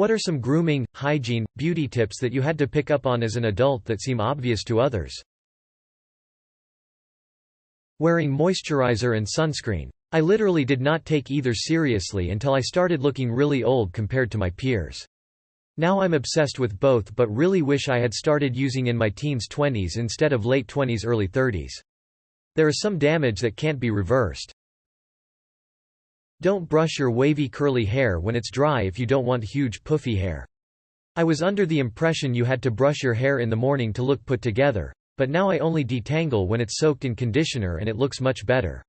What are some grooming, hygiene, beauty tips that you had to pick up on as an adult that seem obvious to others? Wearing moisturizer and sunscreen. I literally did not take either seriously until I started looking really old compared to my peers. Now I'm obsessed with both, but really wish I had started using in my teens 20s instead of late 20s early 30s. There is some damage that can't be reversed. Don't brush your wavy curly hair when it's dry if you don't want huge puffy hair. I was under the impression you had to brush your hair in the morning to look put together, but now I only detangle when it's soaked in conditioner and it looks much better.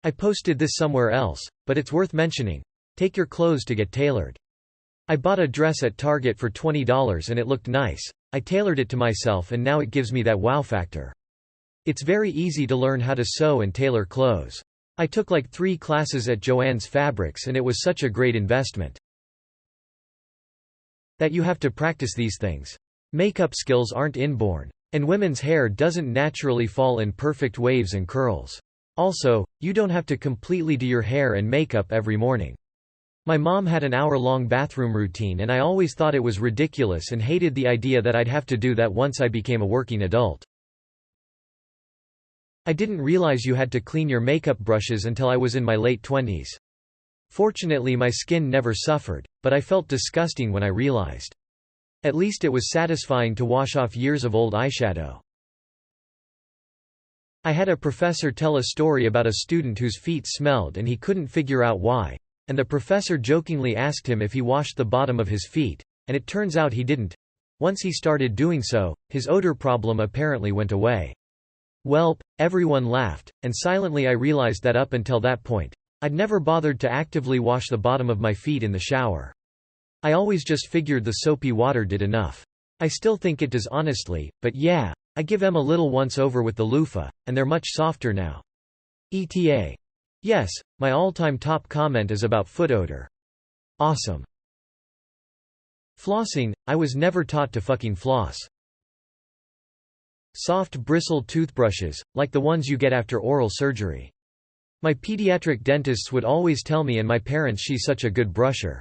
I posted this somewhere else, but it's worth mentioning. Take your clothes to get tailored. I bought a dress at Target for $20 and it looked nice. I tailored it to myself and now it gives me that wow factor. It's very easy to learn how to sew and tailor clothes. I took like 3 classes at Joann's Fabrics and it was such a great investment. That you have to practice these things. Makeup skills aren't inborn. And women's hair doesn't naturally fall in perfect waves and curls. Also, you don't have to completely do your hair and makeup every morning. My mom had an hour-long bathroom routine and I always thought it was ridiculous and hated the idea that I'd have to do that once I became a working adult. I didn't realize you had to clean your makeup brushes until I was in my late 20s. Fortunately my skin never suffered, but I felt disgusting when I realized. At least it was satisfying to wash off years of old eyeshadow. I had a professor tell a story about a student whose feet smelled and he couldn't figure out why, and the professor jokingly asked him if he washed the bottom of his feet, and it turns out he didn't. Once he started doing so, his odor problem apparently went away. Welp, everyone laughed, and silently I realized that up until that point, I'd never bothered to actively wash the bottom of my feet in the shower. I always just figured the soapy water did enough. I still think it does honestly, but yeah, I give them a little once over with the loofah, and they're much softer now. ETA. Yes, my all-time top comment is about foot odor. Awesome. Flossing, I was never taught to fucking floss. Soft bristled toothbrushes, like the ones you get after oral surgery. My pediatric dentists would always tell me and my parents she's such a good brusher.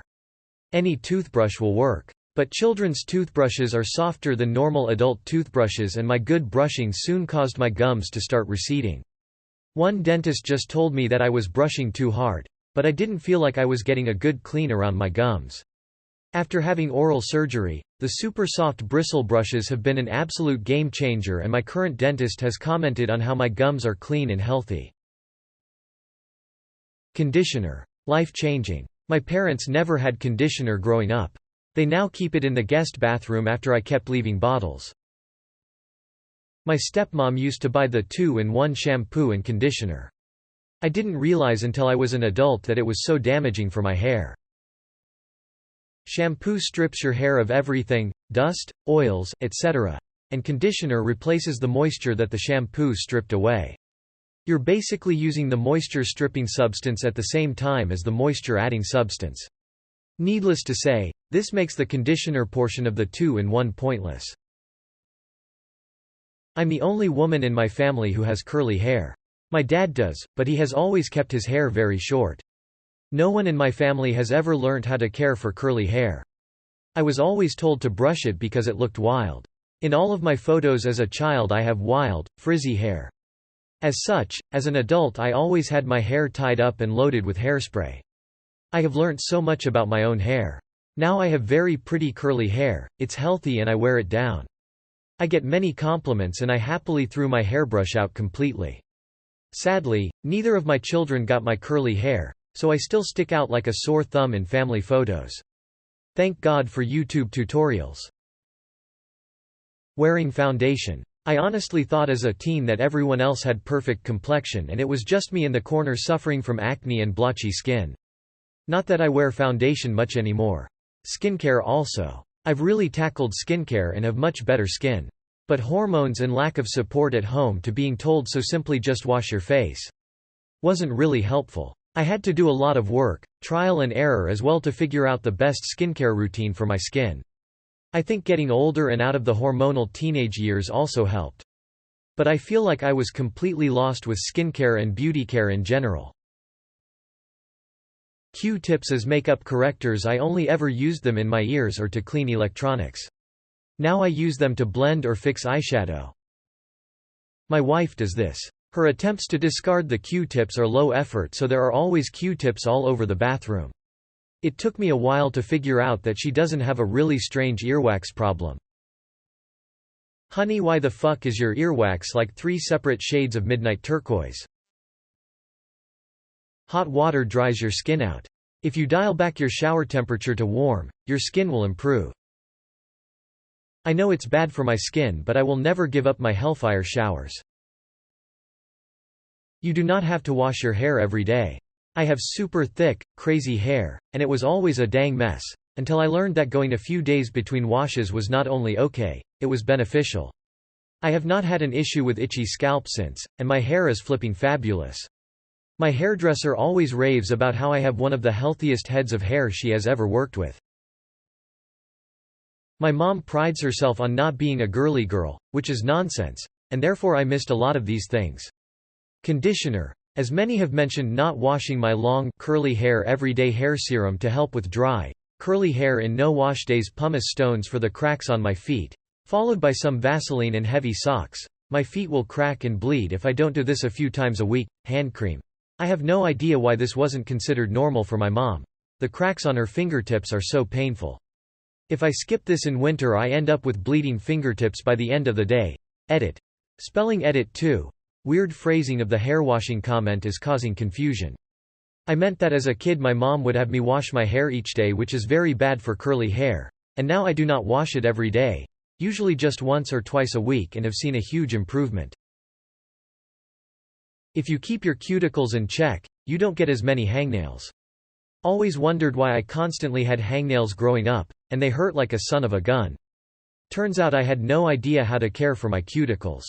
Any toothbrush will work. But children's toothbrushes are softer than normal adult toothbrushes and my good brushing soon caused my gums to start receding. One dentist just told me that I was brushing too hard, but I didn't feel like I was getting a good clean around my gums. After having oral surgery, the super soft bristle brushes have been an absolute game changer and my current dentist has commented on how my gums are clean and healthy. Conditioner. Life-changing. My parents never had conditioner growing up. They now keep it in the guest bathroom after I kept leaving bottles. My stepmom used to buy the 2-in-1 shampoo and conditioner. I didn't realize until I was an adult that it was so damaging for my hair. Shampoo strips your hair of everything, dust, oils, etc., and conditioner replaces the moisture that the shampoo stripped away. You're basically using the moisture-stripping substance at the same time as the moisture-adding substance. Needless to say, this makes the conditioner portion of the 2-in-1 pointless. I'm the only woman in my family who has curly hair. My dad does, but he has always kept his hair very short. No one in my family has ever learned how to care for curly hair. I was always told to brush it because it looked wild. In all of my photos as a child I have wild, frizzy hair. As such, as an adult I always had my hair tied up and loaded with hairspray. I have learnt so much about my own hair. Now I have very pretty curly hair, it's healthy and I wear it down. I get many compliments and I happily threw my hairbrush out completely. Sadly, neither of my children got my curly hair, so I still stick out like a sore thumb in family photos. Thank God for YouTube tutorials. Wearing foundation. I honestly thought as a teen that everyone else had perfect complexion and it was just me in the corner suffering from acne and blotchy skin. Not that I wear foundation much anymore. Skincare also. I've really tackled skincare and have much better skin. But hormones and lack of support at home to being told so simply just wash your face wasn't really helpful. I had to do a lot of work, trial and error as well to figure out the best skincare routine for my skin. I think getting older and out of the hormonal teenage years also helped. But I feel like I was completely lost with skincare and beauty care in general. Q-tips as makeup correctors. I only ever used them in my ears or to clean electronics. Now I use them to blend or fix eyeshadow. My wife does this. Her attempts to discard the Q-tips are low effort, so there are always Q-tips all over the bathroom. It took me a while to figure out that she doesn't have a really strange earwax problem. Honey, why the fuck is your earwax like 3 separate shades of midnight turquoise? Hot water dries your skin out. If you dial back your shower temperature to warm, your skin will improve. I know it's bad for my skin, but I will never give up my hellfire showers. You do not have to wash your hair every day. I have super thick, crazy hair, and it was always a dang mess, until I learned that going a few days between washes was not only okay, it was beneficial. I have not had an issue with itchy scalp since, and my hair is flipping fabulous. My hairdresser always raves about how I have one of the healthiest heads of hair she has ever worked with. My mom prides herself on not being a girly girl, which is nonsense, and therefore I missed a lot of these things. Conditioner. As many have mentioned, not washing my long, curly hair every day. Hair serum to help with dry, curly hair in no-wash days. Pumice stones for the cracks on my feet, followed by some Vaseline and heavy socks. My feet will crack and bleed if I don't do this a few times a week. Hand cream. I have no idea why this wasn't considered normal for my mom. The cracks on her fingertips are so painful. If I skip this in winter, I end up with bleeding fingertips by the end of the day. Edit. Spelling edit 2. Weird phrasing of the hairwashing comment is causing confusion. I meant that as a kid my mom would have me wash my hair each day, which is very bad for curly hair. And now I do not wash it every day, usually just once or twice a week, and have seen a huge improvement. If you keep your cuticles in check, you don't get as many hangnails. Always wondered why I constantly had hangnails growing up, and they hurt like a son of a gun. Turns out I had no idea how to care for my cuticles.